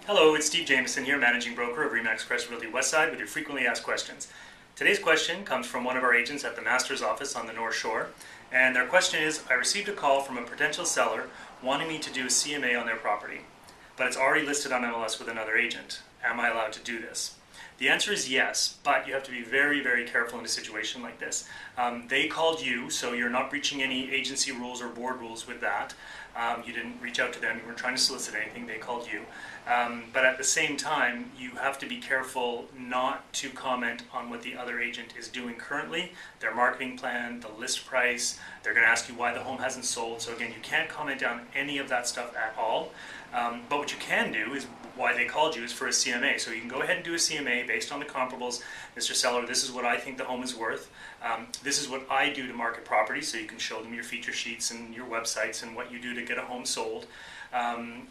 Hello, it's Steve Jamieson here, Managing Broker of RE/MAX Crest Realty Westside with your frequently asked questions. Today's question comes from one of our agents at the Master's office on the North Shore, and their question is, I received a call from a potential seller wanting me to do a CMA on their property, but it's already listed on MLS with another agent. Am I allowed to do this? The answer is yes, but you have to be very, very careful in a situation like this. They called you, so you're not breaching any agency rules or board rules with that. You didn't reach out to them, you weren't trying to solicit anything, they called you. But at the same time, you have to be careful not to comment on what the other agent is doing currently, their marketing plan, the list price. They're going to ask you why the home hasn't sold. So again, you can't comment on any of that stuff at all. But what you can do is why they called you is for a CMA. So you can go ahead and do a CMA based on the comparables. Mr. Seller, this is what I think the home is worth. This is what I do to market properties, so you can show them your feature sheets and your websites and what you do to get a home sold.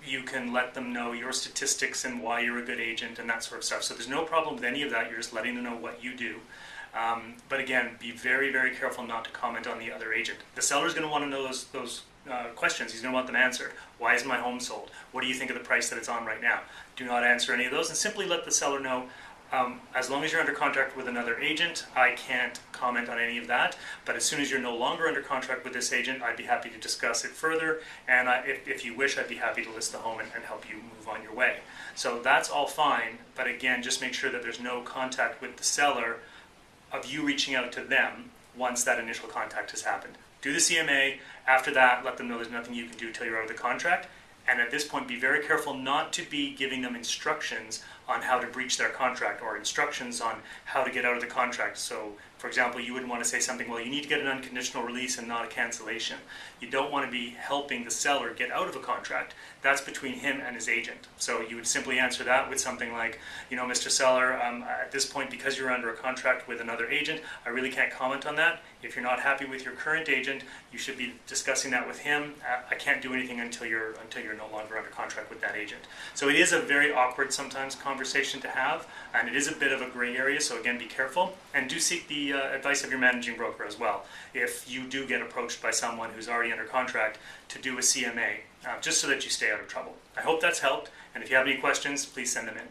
You can let them know your statistics and why you're a good agent and that sort of stuff. So there's no problem with any of that. You're just letting them know what you do. But again, be very, very careful not to comment on the other agent. The seller's going to want to know those questions. He's going to want them answered. Why is my home sold? What do you think of the price that it's on right now? Do not answer any of those, and simply let the seller know, as long as you're under contract with another agent, I can't comment on any of that. But as soon as you're no longer under contract with this agent, I'd be happy to discuss it further. And if you wish, I'd be happy to list the home and help you move on your way. So that's all fine. But again, just make sure that there's no contact with the seller of you reaching out to them once that initial contact has happened. Do the CMA. After that, let them know there's nothing you can do until you're out of the contract. And at this point, be very careful not to be giving them instructions on how to breach their contract or instructions on how to get out of the contract. So, for example, you wouldn't want to say something, well, you need to get an unconditional release and not a cancellation. You don't want to be helping the seller get out of a contract. That's between him and his agent. So you would simply answer that with something like, you know, Mr. Seller, at this point, because you're under a contract with another agent, I really can't comment on that. If you're not happy with your current agent, you should be discussing that with him. I can't do anything until you're no longer under contract with that agent. So it is a very awkward sometimes conversation to have, and it is a bit of a gray area, so again, be careful, and do seek the advice of your managing broker as well if you do get approached by someone who's already under contract to do a CMA, just so that you stay out of trouble. I hope that's helped, and if you have any questions, please send them in.